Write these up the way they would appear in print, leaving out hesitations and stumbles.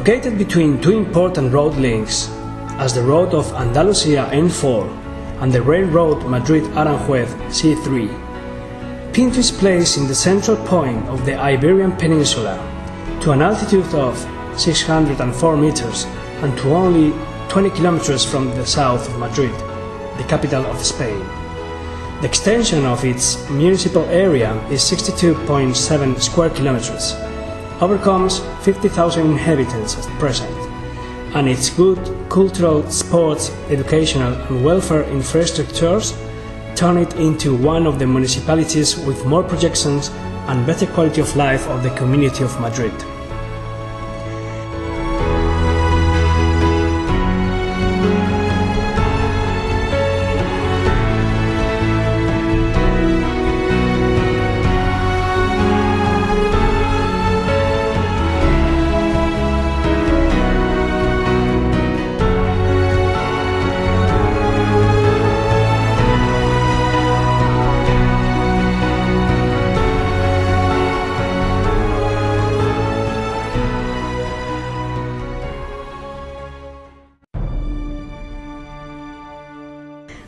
Located between two important road links, as the road of Andalusia N4 and the railroad Madrid-Aranjuez C3, Pinto is placed in the central point of the Iberian Peninsula, to an altitude of 604 meters and to only 20 kilometers from the south of Madrid, the capital of Spain. The extension of its municipal area is 62.7 square kilometers, overcomes 50,000 inhabitants at present, and its good cultural, sports, educational and welfare infrastructures turn it into one of the municipalities with more projections and better quality of life of the community of Madrid.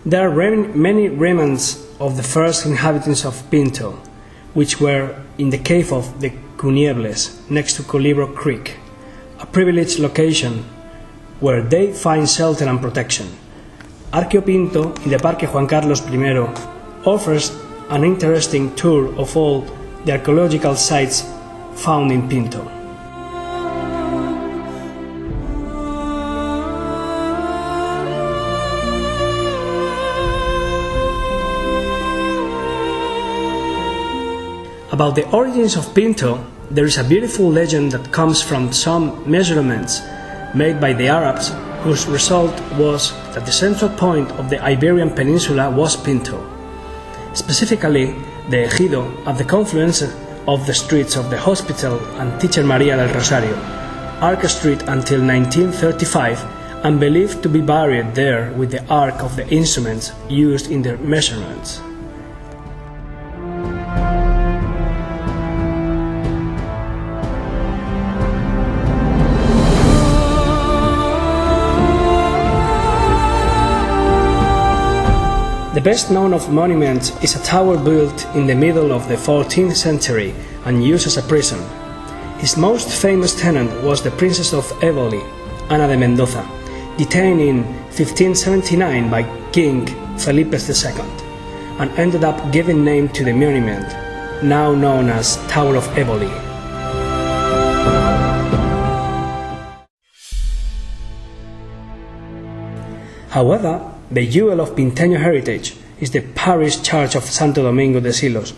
There are many remnants of the first inhabitants of Pinto, which were in the cave of the Cuniebles next to Colibro Creek, a privileged location where they find shelter and protection. Arqueo Pinto in the Parque Juan Carlos I offers an interesting tour of all the archaeological sites found in Pinto. About the origins of Pinto, there is a beautiful legend that comes from some measurements made by the Arabs, whose result was that the central point of the Iberian Peninsula was Pinto, specifically the Ejido at the confluence of the streets of the Hospital and Teacher Maria del Rosario, Arc Street until 1935, and believed to be buried there with the arc of the instruments used in the measurements. The best known of monuments is a tower built in the middle of the 14th century and used as a prison. His most famous tenant was the Princess of Eboli, Ana de Mendoza, detained in 1579 by King Felipe II, and ended up giving name to the monument, now known as Tower of Eboli. However, the jewel of Pinteño heritage is the parish church of Santo Domingo de Silos,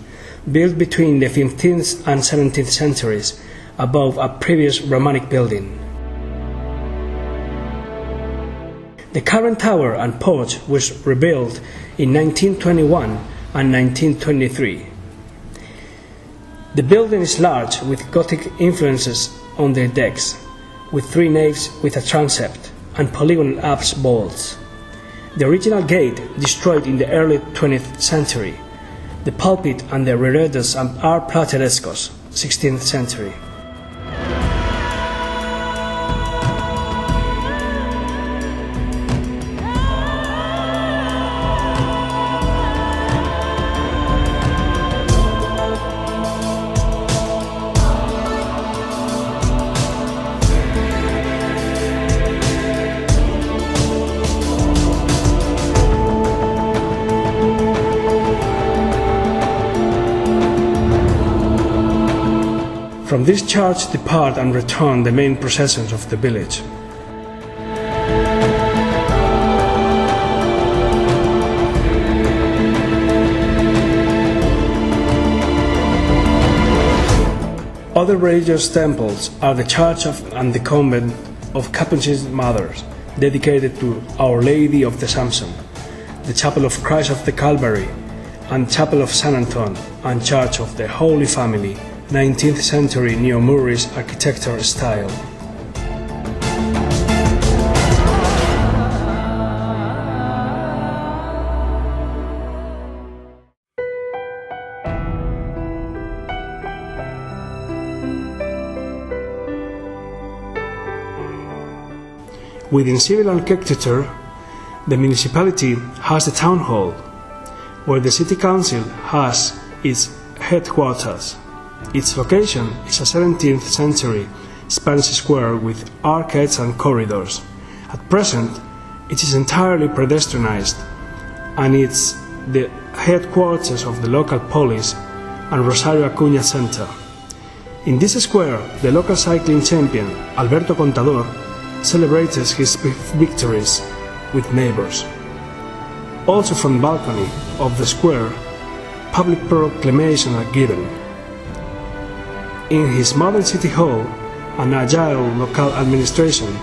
built between the 15th and 17th centuries above a previous Romanic building. The current tower and porch was rebuilt in 1921 and 1923. The building is large with Gothic influences on the decks, with three naves with a transept and polygonal apse vaults. The original gate, destroyed in the early 20th century. The pulpit and the reredos are platerescos, 16th century. From this church depart and return the main processions of the village. Other religious temples are the church and the convent of Capuchin mothers, dedicated to Our Lady of the Assumption, the Chapel of Christ of the Calvary, and Chapel of San Anton, and Church of the Holy Family, 19th century Neo-Moorish architecture style. Within civil architecture, the municipality has the town hall, where the city council has its headquarters. Its location is a 17th century Spanish square with arcades and corridors. At present, it is entirely pedestrianised, and it's the headquarters of the local police and Rosario Acuña Center. In this square, the local cycling champion, Alberto Contador, celebrates his victories with neighbors. Also from the balcony of the square, public proclamations are given. In his modern city hall, an agile local administration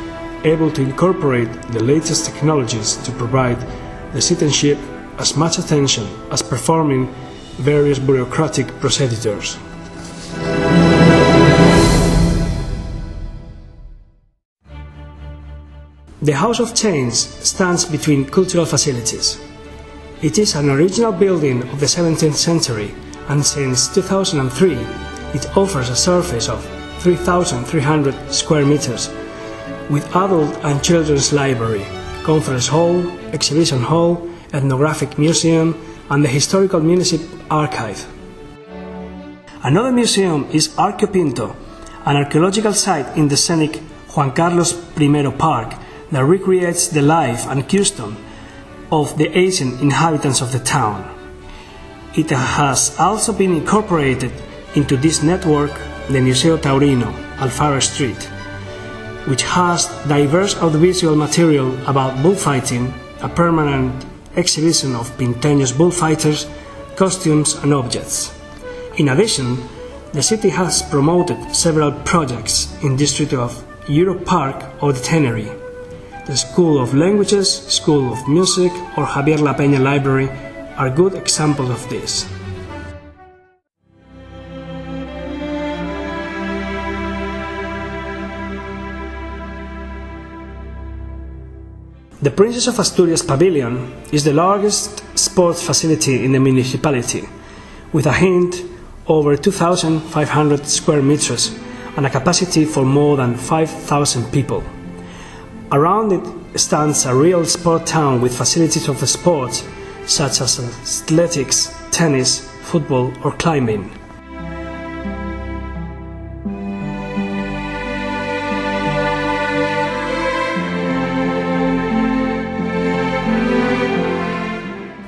able to incorporate the latest technologies to provide the citizenship as much attention as performing various bureaucratic procedures. The House of Change stands between cultural facilities. It is an original building of the 17th century, and since 2003 it offers a surface of 3,300 square meters with adult and children's library, conference hall, exhibition hall, ethnographic museum, and the historical municipal archive. Another museum is Arqueo Pinto, an archaeological site in the scenic Juan Carlos I Park that recreates the life and custom of the ancient inhabitants of the town. It has also been incorporated into this network the Museo Taurino, Alfaro Street, which has diverse audiovisual material about bullfighting, a permanent exhibition of Pinteños bullfighters, costumes and objects. In addition, the city has promoted several projects in district of Europe Park or the Tenery. The School of Languages, School of Music or Javier La Peña Library are good examples of this. The Princess of Asturias Pavilion is the largest sports facility in the municipality, with a hint over 2,500 square meters and a capacity for more than 5,000 people. Around it stands a real sport town with facilities of sports such as athletics, tennis, football or climbing.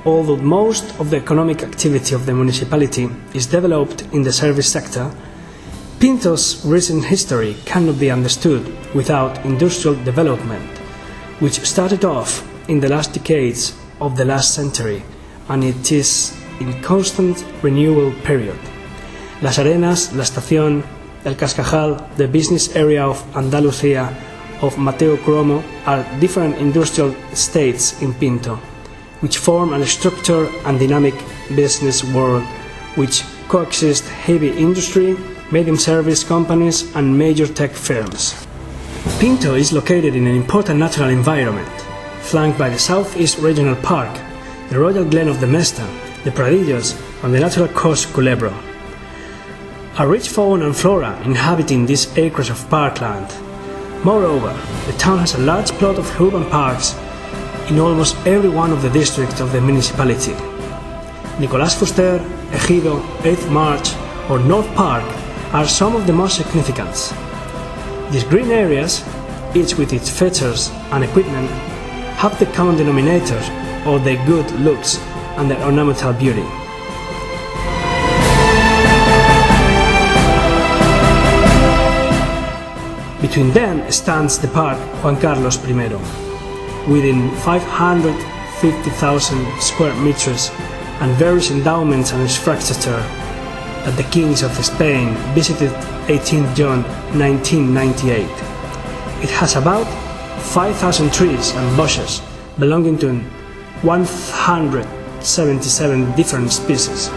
Although most of the economic activity of the municipality is developed in the service sector, Pinto's recent history cannot be understood without industrial development, which started off in the last decades of the last century, and it is in constant renewal period. Las Arenas, La Estación, El Cascajal, the business area of Andalucía of Mateo Cromo are different industrial estates in Pinto, which form a structured and dynamic business world which coexist heavy industry, medium service companies and major tech firms. Pinto is located in an important natural environment, flanked by the Southeast Regional Park, the Royal Glen of the Mesta, the Pradillos and the natural coast Culebro. A rich fauna and flora inhabiting these acres of parkland. Moreover, the town has a large plot of urban parks in almost every one of the districts of the municipality. Nicolás Fuster, Ejido, 8th March or North Park are some of the most significant. These green areas, each with its features and equipment, have the common denominator of their good looks and their ornamental beauty. Between them stands the park Juan Carlos I, within 550,000 square meters and various endowments and infrastructure that the kings of Spain visited 18 June 1998. It has about 5,000 trees and bushes belonging to 177 different species.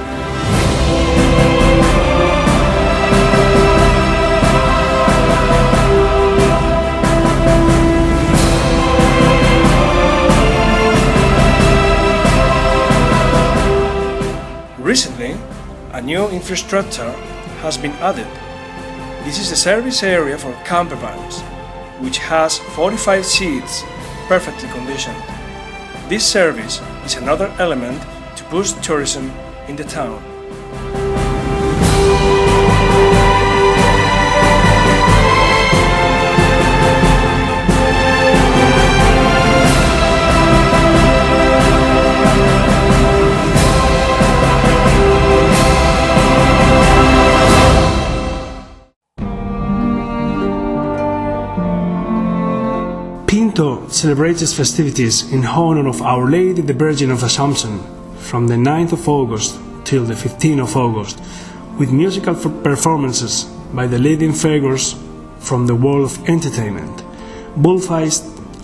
Recently, a new infrastructure has been added. This is the service area for camper vans. which has 45 seats, perfectly conditioned. This service is another element to boost tourism in the town. Pinto celebrates its festivities in honor of Our Lady the Virgin of Assumption from the 9th of August till the 15th of August, with musical performances by the leading figures from the world of entertainment, bullfights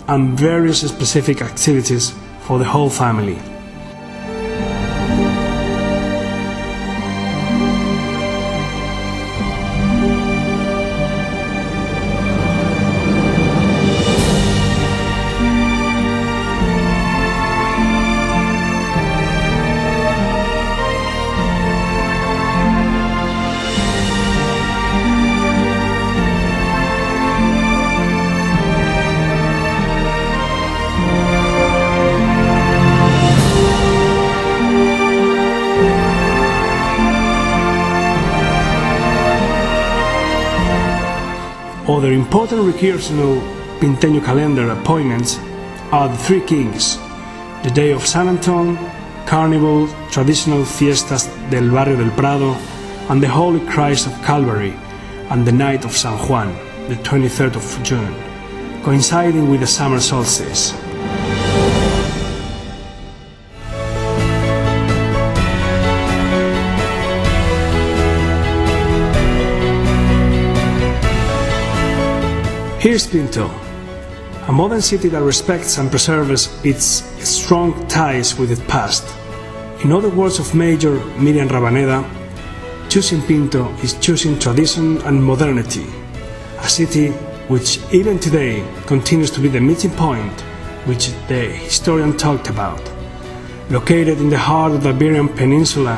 and various specific activities for the whole family. Other important recursional Pinteño calendar appointments are the Three Kings, the Day of San Antón, Carnival, traditional fiestas del Barrio del Prado, and the Holy Christ of Calvary, and the Night of San Juan, the 23rd of June, coinciding with the summer solstice. Here's Pinto, a modern city that respects and preserves its strong ties with its past. In other words of Major Miriam Rabaneda, choosing Pinto is choosing tradition and modernity, a city which even today continues to be the meeting point which the historian talked about. Located in the heart of the Iberian Peninsula,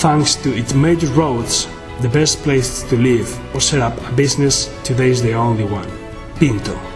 thanks to its major roads, the best place to live or set up a business today is the only one, Pinto.